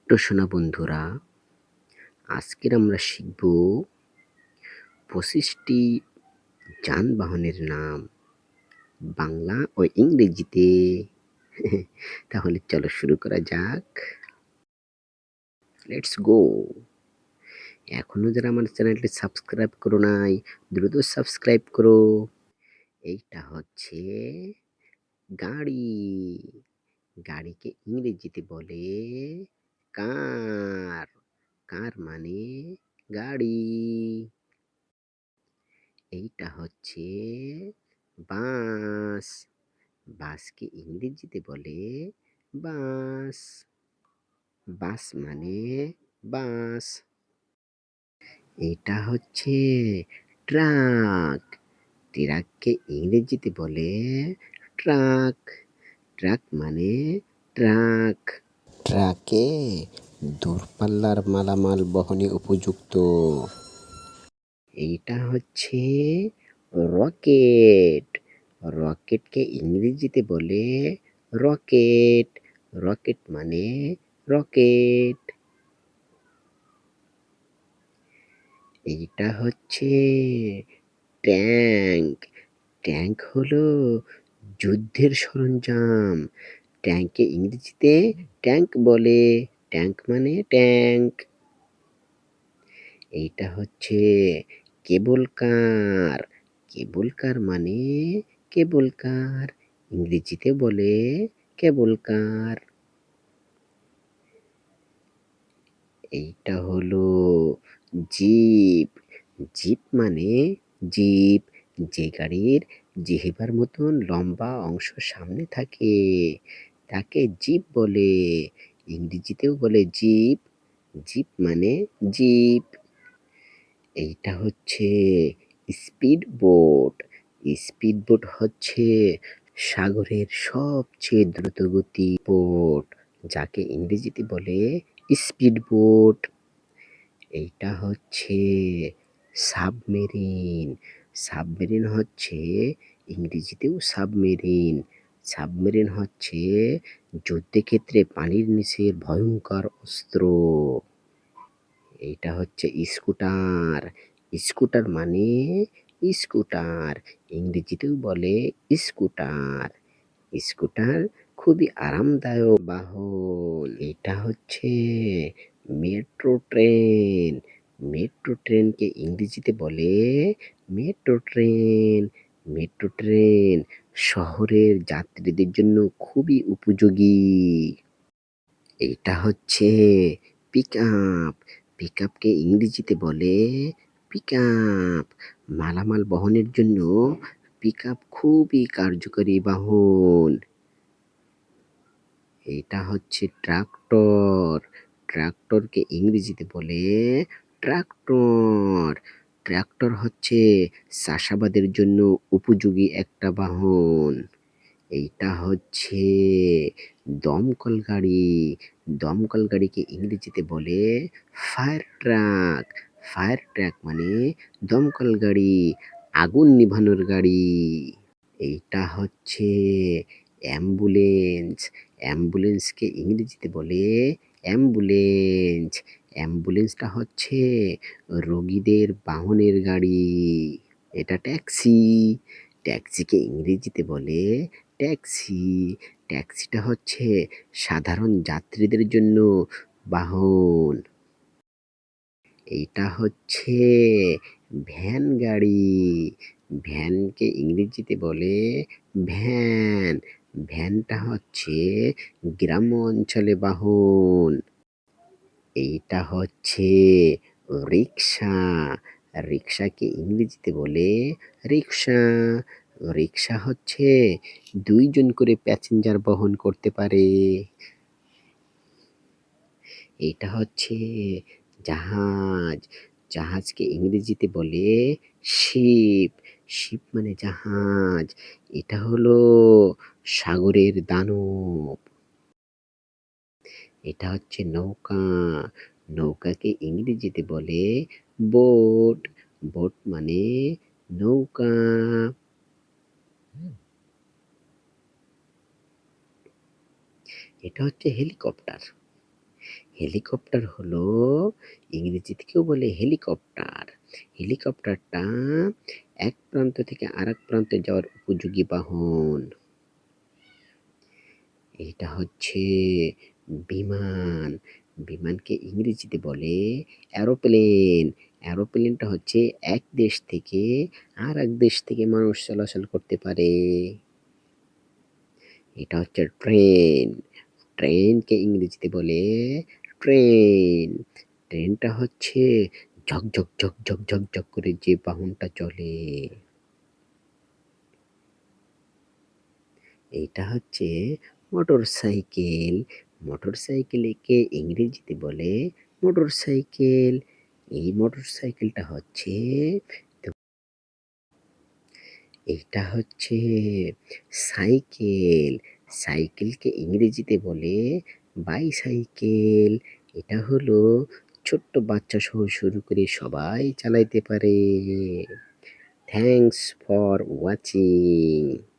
তো শোনা বন্ধুরা, আজকের আমরা শিখব ২৫টি যানবাহনের নাম বাংলা ও ইংরেজিতে। তাহলে চলো শুরু করা যাক। Let's go. এখনো যারা আমার চ্যানেলটি সাবস্ক্রাইব করো নাই, দ্রুত সাবস্ক্রাইব করো। এইটা হচ্ছে গাড়ি। গাড়িকে ইংরেজিতে বলে কার। কার মানে গাড়ি। এইটা হচ্ছে বাস। বাসকে ইংরেজিতে বলে বাস। বাস মানে বাস। এটা হচ্ছে ট্রাক। ট্রাককে ইংরেজিতে বলে ট্রাক। ট্রাক মানে ট্রাক। ট্রাকে দূরপাল্লার মালামাল বহনে উপযুক্ত। এইটা হচ্ছে রকেট। রকেটকে ইংরেজিতে বলে রকেট। রকেট মানে রকেট। এইটা হচ্ছে ট্যাঙ্ক। ট্যাঙ্ক হলো যুদ্ধের সরঞ্জাম। ট্যাঙ্ককে ইংরেজিতে ট্যাঙ্ক বলে। ট্যাঙ্ক মানে ট্যাঙ্ক। এইটা হচ্ছে কেবল কার। কেবল কার মানে কেবল কার। ইংরেজিতে বলে কেবল কার। এইটা হলো জিপ। জিপ মানে জিপ। যে গাড়ির জিহ্বার মতন লম্বা অংশ সামনে থাকে তাকে জিপ বলে। ইংরেজিতেও বলে জিপ। জিপ মানে জিপ। এইটা হচ্ছে স্পিড বোট। স্পিড বোট হচ্ছে সাগরের সবচেয়ে দ্রুতগতি বোট, যাকে ইংরেজিতে বলে স্পিড বোট। এইটা হচ্ছে সাবমেরিন। সাবমেরিন হচ্ছে ইংরেজিতেও সাবমেরিন। সাবমেরিন হচ্ছে যুদ্ধক্ষেত্রে পানির নিচের ভয়ঙ্কর অস্ত্র। এইটা হচ্ছে স্কুটার। স্কুটার মানে স্কুটার। ইংরেজিতেও বলে স্কুটার। স্কুটার খুবই আরামদায়ক বাহন। এটা হচ্ছে মেট্রো ট্রেন। মেট্রো ট্রেনকে ইংরেজিতে বলে মেট্রো ট্রেন। মেট্রো ট্রেন শহরের যাত্রীদের জন্য খুবই উপযোগী। এইটা হচ্ছে পিকআপ। পিকআপকে ইংরেজিতে বলে পিকআপ। মালামাল বহনের জন্য পিকআপ খুবই কার্যকরী বাহন। এটা হচ্ছে ট্রাক্টর। ট্রাক্টরকে ইংরেজিতে বলে ট্রাক্টর। ট্রাক্টর হচ্ছে চাষাবাদের জন্য উপযোগী একটা বাহন। এইটা হচ্ছে দমকল গাড়ি। দমকল গাড়িকে ইংরেজিতে বলে ফায়ার ট্রাক। ফায়ার ট্রাক মানে দমকল গাড়ি, আগুন নিভানোর গাড়ি। এইটা হচ্ছে অ্যাম্বুলেন্স। অ্যাম্বুলেন্সকে ইংরেজিতে বলে অ্যাম্বুলেন্স। অ্যাম্বুলেন্সটা হচ্ছে রোগীদের বাহনের গাড়ি। এটা ট্যাক্সি। ট্যাক্সিকে ইংরেজিতে বলে ট্যাক্সি। ট্যাক্সিটা হচ্ছে সাধারণ যাত্রীদের জন্য বাহন। এইটা হচ্ছে ভ্যান গাড়ি। ভ্যানকে ইংরেজিতে বলে ভ্যান। ভ্যানটা হচ্ছে গ্রাম্য অঞ্চলে বাহন। এইটা হচ্ছে রিক্সা। রিক্সাকে ইংরেজিতে বলে রিক্সা। রিক্সা হচ্ছে ২ জন করে প্যাসেঞ্জার বহন করতে পারে। এটা হচ্ছে জাহাজ। জাহাজকে ইংরেজিতে বলে শিপ। শিপ মানে জাহাজ। এটা হলো সাগরের দানব। এটা হচ্ছে নৌকা। নৌকাকে ইংরেজিতে বলে বোট। বোট মানে নৌকা। এটা হচ্ছে হেলিকপ্টার। হেলিকপ্টার হলো ইংরেজি থেকেও বলে হেলিকপ্টার। হেলিকপ্টারটা এক প্রান্ত থেকে আরেক প্রান্তে যাওয়ার উপযোগী বাহন। এটা হচ্ছে বিমান। বিমানকে ইংরেজিতে বলে এরোপ্লেন। এরোপ্লেনটা হচ্ছে এক দেশ থেকে আরেক দেশ থেকে মানুষ চলাচল করতে পারে। এটা হচ্ছে ট্রেন। ট্রেনকে ইংরেজিতে বলে ট্রেন। ট্রেনটা হচ্ছে ঝক, ঝক, ঝক, ঝক, ঝক, ঝক করে যে বাহনটা চলে। এইটা হচ্ছে মোটরসাইকেল। মোটরসাইকেলকে ইংরেজিতে বলে মোটরসাইকেল। এই মোটরসাইকেলটা হচ্ছে এইটা হচ্ছে সাইকেল। সাইকেলকে ইংরেজিতে বলে বাইসাইকেল। এটা হলো ছোট্ট বাচ্চা সহ শুরু করে সবাই চালাইতে পারে। Thanks for watching.